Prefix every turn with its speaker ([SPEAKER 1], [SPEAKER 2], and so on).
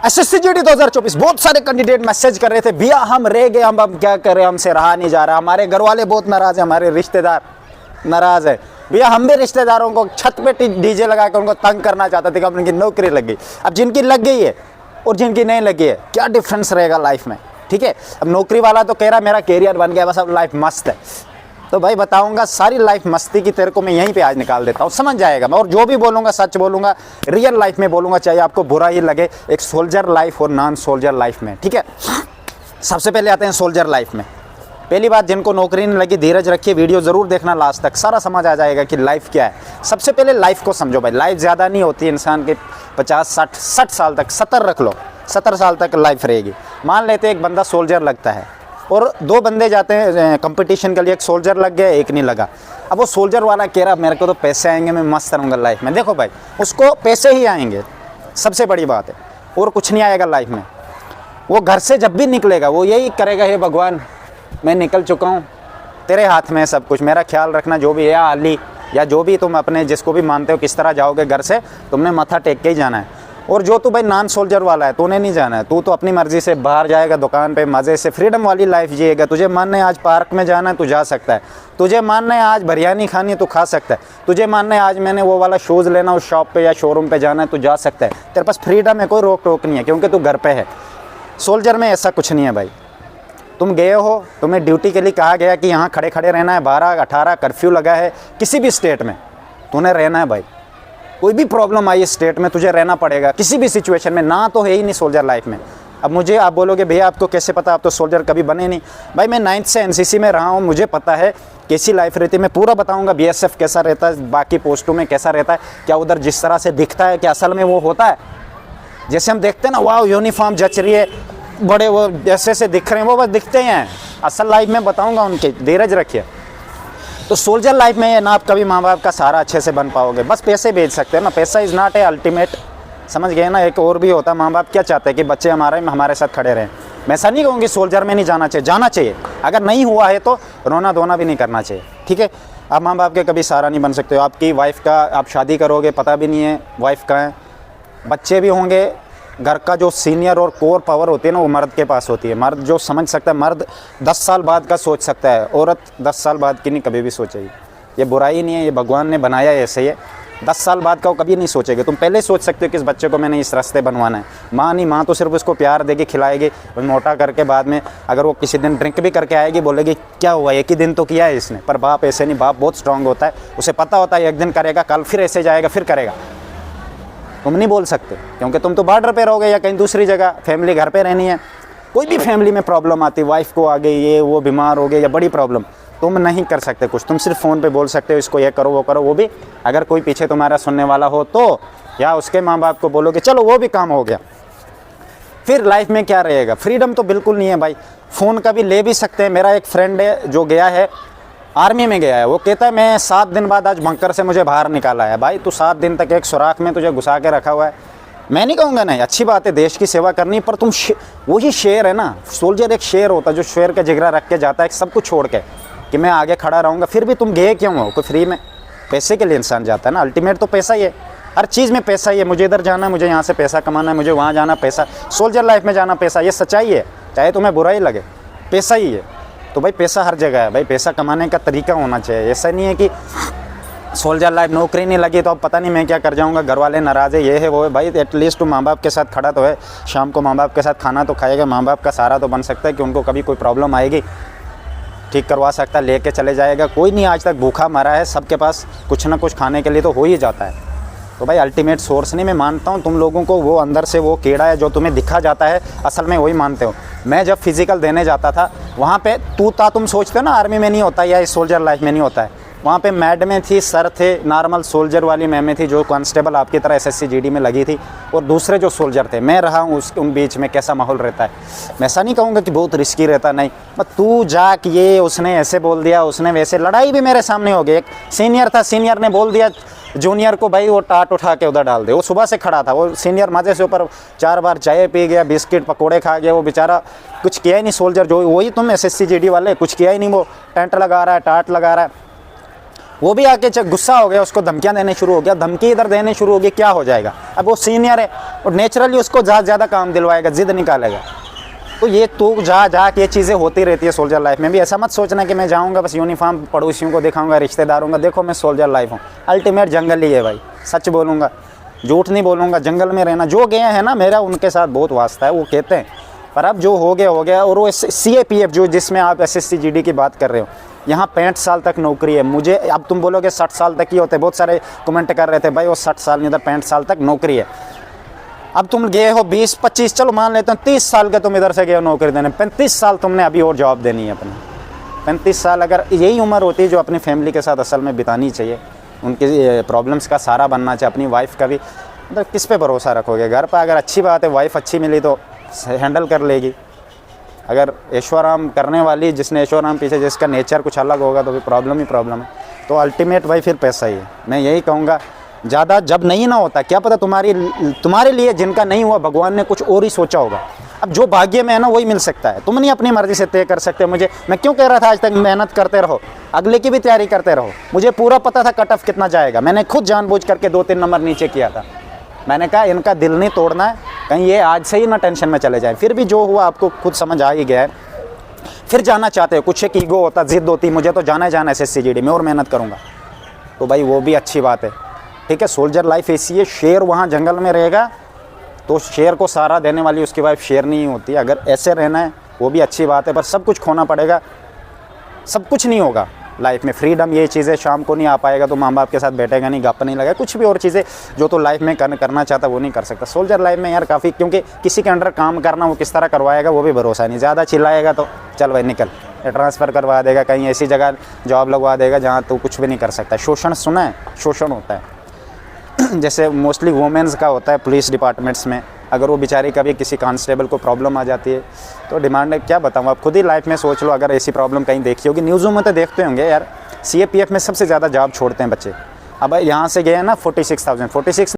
[SPEAKER 1] SSC GD 2024 बहुत सारे candidate message कर रहे थे, भैया हम रह गए, हम अब क्या करें, हमसे रहा नहीं जा रहा, हमारे घर वाले बहुत नाराज है, हमारे रिश्तेदार नाराज है, भैया हम भी रिश्तेदारों को छत पे डीजे लगा कर उनको तंग करना चाहते थे कि अब उनकी नौकरी लग गई। अब जिनकी लग गई है और जिनकी नहीं लगी है, क्या डिफरेंस रहेगा लाइफ में? ठीक है, अब नौकरी वाला तो कह रहा मेरा कैरियर बन गया, बस अब लाइफ मस्त है। तो भाई बताऊंगा सारी लाइफ मस्ती की तेरे को मैं यहीं पे आज निकाल देता हूँ, समझ जाएगा मैं। और जो भी बोलूँगा सच बोलूँगा, रियल लाइफ में बोलूँगा, चाहे आपको बुरा ही लगे, एक सोल्जर लाइफ और नॉन सोल्जर लाइफ में। ठीक है, सबसे पहले आते हैं सोल्जर लाइफ में। पहली बात, जिनको नौकरी नहीं लगी धीरज रखिए, वीडियो ज़रूर देखना लास्ट तक, सारा समझ आ जाएगा कि लाइफ क्या है। सबसे पहले लाइफ को समझो भाई, लाइफ ज़्यादा नहीं होती इंसान के 50-60 साल तक, 70 रख लो, 70 साल तक लाइफ रहेगी। मान लेते एक बंदा सोल्जर लगता है और 2 बंदे जाते हैं कंपटीशन के लिए, एक सोल्जर लग गया, एक नहीं लगा। अब वो सोल्जर वाला कह रहा मेरे को तो पैसे आएंगे, मैं मस्त रहूँगा लाइफ में। देखो भाई, उसको पैसे ही आएंगे, सबसे बड़ी बात है, और कुछ नहीं आएगा लाइफ में। वो घर से जब भी निकलेगा वो यही करेगा, हे भगवान मैं निकल चुका हूँ, तेरे हाथ में है सब कुछ, मेरा ख्याल रखना, जो भी है आली या जो भी तुम अपने जिसको भी मानते हो, किस तरह जाओगे घर से, तुमने माथा टेक के ही जाना है। और जो तू भाई नॉन सोल्जर वाला है, तूने नहीं जाना है, तू तो अपनी मर्जी से बाहर जाएगा, दुकान पे मज़े से फ्रीडम वाली लाइफ जिएगा। तुझे मानना है आज पार्क में जाना है, तू जा सकता है। तुझे मानना है आज बिरयानी खानी है, तू खा सकता है। तुझे मानना है आज मैंने वो वाला शूज़ लेना उस शॉप पे या शोरूम पे जाना है, तू जा सकता है। तेरे पास फ्रीडम है, कोई रोक टोक नहीं है, क्योंकि तू घर पे है। सोल्जर में ऐसा कुछ नहीं है भाई। तुम गए हो, तुम्हें ड्यूटी के लिए कहा गया कि यहाँ खड़े खड़े रहना है, 12-18 कर्फ्यू लगा है किसी भी स्टेट में, तूने रहना है भाई। कोई भी प्रॉब्लम आई स्टेट में, तुझे रहना पड़ेगा किसी भी सिचुएशन में, ना तो है ही नहीं सोल्जर लाइफ में। अब मुझे आप बोलोगे भैया आपको कैसे पता, आप तो सोल्जर कभी बने नहीं। भाई मैं 9th से एनसीसी में रहा हूँ, मुझे पता है कैसी लाइफ रहती है। मैं पूरा बताऊँगा बीएसएफ कैसा रहता है, बाकी पोस्टों में कैसा रहता है, क्या उधर जिस तरह से दिखता है क्या असल में वो होता है। जैसे हम देखते हैं ना, वाह यूनिफॉर्म जच रही है, बड़े वो जैसे से दिख रहे हैं, वो बस दिखते हैं, असल लाइफ में बताऊँगा उनके, धीरज रखिए। तो सोल्जर लाइफ में ना आप कभी माँ बाप का सहारा अच्छे से बन पाओगे, बस पैसे भेज सकते हैं ना, पैसा इज़ नॉट ए अल्टीमेट, समझ गए ना। एक और भी होता है, माँ बाप क्या चाहते हैं कि बच्चे हमारे साथ खड़े रहें। मैं ऐसा नहीं कहूँगी सोल्जर में नहीं जाना चाहिए, जाना चाहिए, अगर नहीं हुआ है तो रोना धोना भी नहीं करना चाहिए। ठीक है, आप माँ बाप के कभी सहारा नहीं बन सकते हो। आपकी वाइफ का आप शादी करोगे, पता भी नहीं है वाइफ कहाँ है, बच्चे भी होंगे, घर का जो सीनियर और कोर पावर होती है ना वो मर्द के पास होती है। मर्द जो समझ सकता है, मर्द 10 साल बाद का सोच सकता है, औरत 10 साल बाद की नहीं कभी भी सोचेगी। ये बुराई नहीं है, ये भगवान ने बनाया है ऐसे ही है। 10 साल बाद का वो कभी नहीं सोचेगी। तुम पहले सोच सकते हो कि इस बच्चे को मैंने इस रास्ते बनवाना है। माँ नहीं, माँ तो सिर्फ उसको प्यार देगी, खिलाएगी, मोटा करके बाद में अगर वो किसी दिन ड्रिंक भी करके आएगी बोलेगी क्या हुआ, एक ही दिन तो किया है इसने। पर बाप ऐसे नहीं, बाप बहुत स्ट्रांग होता है, उसे पता होता है एक दिन करेगा, कल फिर ऐसे जाएगा, फिर करेगा। तुम नहीं बोल सकते क्योंकि तुम तो बॉर्डर पे रहोगे या कहीं दूसरी जगह, फैमिली घर पे रहनी है। कोई भी फैमिली में प्रॉब्लम आती, वाइफ को आ गई, ये वो बीमार हो गए या बड़ी प्रॉब्लम, तुम नहीं कर सकते कुछ। तुम सिर्फ फ़ोन पे बोल सकते हो इसको ये करो वो करो, वो भी अगर कोई पीछे तुम्हारा सुनने वाला हो तो, या उसके माँ बाप को बोलोगे चलो वो भी काम हो गया। फिर लाइफ में क्या रहेगा? फ्रीडम तो बिल्कुल नहीं है भाई। फ़ोन का भी ले भी सकते हैं। मेरा एक फ्रेंड है जो गया है, आर्मी में गया है, वो कहता है मैं 7 दिन बाद आज बंकर से मुझे बाहर निकाला है। भाई तू 7 दिन तक एक सुराख में तुझे घुसा के रखा हुआ है। मैं नहीं कहूँगा नहीं, अच्छी बात है देश की सेवा करनी, पर तुम वही शेर है ना। सोल्जर एक शेर होता है जो शेर का जिगरा रख के जाता है सब कुछ छोड़ के कि मैं आगे खड़ा रहूँगा। फिर भी तुम गए क्यों हो? कोई फ्री में? पैसे के लिए इंसान जाता है ना, अल्टीमेट तो पैसा ही है। हर चीज़ में पैसा ही है। मुझे इधर जाना है, मुझे यहाँ से पैसा कमाना है, मुझे वहाँ जाना पैसा, सोल्जर लाइफ में जाना पैसा, ये सच्चाई है, चाहे तुम्हें बुरा ही लगे, पैसा ही है। तो भाई पैसा हर जगह है भाई, पैसा कमाने का तरीका होना चाहिए। ऐसा नहीं है कि सोल्जर लाइफ नौकरी नहीं लगी तो अब पता नहीं मैं क्या कर जाऊंगा, घर वाले नाराज़ है, ये है वो है। भाई एटलीस्ट तुम माँ बाप के साथ खड़ा तो है, शाम को माँ बाप के साथ खाना तो खाएगा, माँ बाप का सहारा तो बन सकता है कि उनको कभी कोई प्रॉब्लम आएगी ठीक करवा सकता, लेके चले जाएगा। कोई नहीं आज तक भूखा मरा है, सबके पास कुछ ना कुछ खाने के लिए तो हो ही जाता है। तो भाई अल्टीमेट सोर्स नहीं, मैं मानता हूँ तुम लोगों को वो अंदर से वो कीड़ा है जो तुम्हें दिखा जाता है, असल में वही मानते हो। मैं जब फिजिकल देने जाता था वहाँ पे तुम सोचते हो ना आर्मी में नहीं होता या इस सोल्जर लाइफ में नहीं होता है, वहाँ पे मैडमें थी, सर थे, नॉर्मल सोल्जर वाली मैमें थी जो कांस्टेबल आपकी तरह एसएससी जीडी में लगी थी, और दूसरे जो सोल्जर थे, मैं रहा हूँ उन बीच में। कैसा माहौल रहता है? मैं ऐसा नहीं कहूँगा कि बहुत रिस्की रहता, नहीं, बस तू जाक ये उसने ऐसे बोल दिया, उसने वैसे, लड़ाई भी मेरे सामने हो गई। एक सीनियर था, सीनियर ने बोल दिया जूनियर को भाई वो टाट उठा के उधर डाल दे। वो सुबह से खड़ा था, वो सीनियर मज़े से ऊपर 4 बार चाय पी गया, बिस्किट पकोड़े खा गया, वो बेचारा कुछ किया ही नहीं। सोल्जर जो वही तुम एसएससी जीडी वाले, कुछ किया ही नहीं, वो टेंट लगा रहा है, टाट लगा रहा है। वो भी आके गुस्सा हो गया, उसको धमकियां देने शुरू हो गया, धमकी इधर देने शुरू हो गई, क्या हो जाएगा। अब वो सीनियर है और नेचुरली उसको ज़्यादा काम दिलवाएगा, जिद निकालेगा। तो ये तो जा के ये चीज़ें होती रहती है सोल्जर लाइफ में भी। ऐसा मत सोचना कि मैं जाऊँगा बस यूनिफॉर्म पड़ोसियों को दिखाऊंगा, रिश्तेदारों का, देखो मैं सोल्जर लाइफ हूँ। अल्टीमेट जंगल ही है भाई, सच बोलूँगा, झूठ नहीं बोलूँगा। जंगल में रहना, जो गए हैं ना, मेरा उनके साथ बहुत वास्ता है, वो कहते हैं। पर अब जो हो गया। और वो CAPF जो जिसमें आप SSC GD की बात कर रहे हो, यहाँ 65 साल तक नौकरी है। मुझे अब तुम बोलोगे 60 साल तक ही होते, बहुत सारे कमेंट कर रहे थे भाई वो 60 साल नहीं, इधर 65 साल तक नौकरी है। अब तुम गए हो 20-25, चलो मान लेते हैं 30 साल के तुम इधर से गए हो नौकरी देने, 35 साल तुमने अभी और जॉब देनी है अपनी। 35 साल अगर यही उम्र होती है जो अपनी फैमिली के साथ असल में बितानी चाहिए, उनकी प्रॉब्लम्स का सहारा बनना चाहिए, अपनी वाइफ का भी, मतलब किस पे भरोसा रखोगे। घर पर अगर अच्छी बात है, वाइफ अच्छी मिली तो हैंडल कर लेगी। अगर ऐशोआराम करने वाली, जिसने ऐशोआराम पीछे, जिसका नेचर कुछ अलग होगा, तो फिर प्रॉब्लम ही प्रॉब्लम है। तो अल्टीमेट भाई फिर पैसा ही है। मैं यही कहूँगा, ज़्यादा जब नहीं ना होता, क्या पता तुम्हारे लिए जिनका नहीं हुआ, भगवान ने कुछ और ही सोचा होगा। अब जो भाग्य में है ना वही मिल सकता है, तुम नहीं अपनी मर्ज़ी से तय कर सकते। मैं क्यों कह रहा था आज तक मेहनत करते रहो, अगले की भी तैयारी करते रहो। मुझे पूरा पता था कट ऑफ कितना जाएगा, मैंने खुद जानबूझ करके 2-3 नंबर नीचे किया था। मैंने कहा इनका दिल नहीं तोड़ना है, कहीं ये आज से ही ना टेंशन में चले जाए। फिर भी जो हुआ आपको खुद समझ आ ही गया है। फिर जाना चाहते हो, कुछ एक ईगो होता, जिद होती, मुझे तो जाना SSC GD में और मेहनत करूँगा, तो भाई वो भी अच्छी बात है। ठीक है, सोल्जर लाइफ ऐसी है, शेर वहाँ जंगल में रहेगा तो शेर को सहारा देने वाली उसकी वाइफ शेर नहीं होती। अगर ऐसे रहना है वो भी अच्छी बात है, पर सब कुछ खोना पड़ेगा, सब कुछ नहीं होगा लाइफ में। फ्रीडम ये चीज़ें, शाम को नहीं आ पाएगा तो माँ बाप के साथ बैठेगा नहीं, गप नहीं लगा, कुछ भी और चीज़ें जो तो लाइफ में करना चाहता वो नहीं कर सकता। सोल्जर लाइफ में यार काफ़ी, क्योंकि किसी के अंडर काम करना, वो किस तरह करवाएगा वो भी भरोसा नहीं। ज़्यादा चिल्लाएगा तो चल भाई निकल, ट्रांसफ़र करवा देगा, कहीं ऐसी जगह जॉब लगवा देगा जहाँ तो कुछ भी नहीं कर सकता। शोषण सुना है, शोषण होता है जैसे मोस्टली वुमेन्स का होता है पुलिस डिपार्टमेंट्स में। अगर वो बेचारी कभी किसी कांस्टेबल को प्रॉब्लम आ जाती है तो डिमांड है, क्या बताऊँ, आप खुद ही लाइफ में सोच लो। अगर ऐसी प्रॉब्लम कहीं देखी होगी, न्यूज़ों में तो देखते होंगे यार, CAPF में सबसे ज़्यादा जॉब छोड़ते हैं बच्चे। अब यहाँ से गए हैं ना 46,000, 46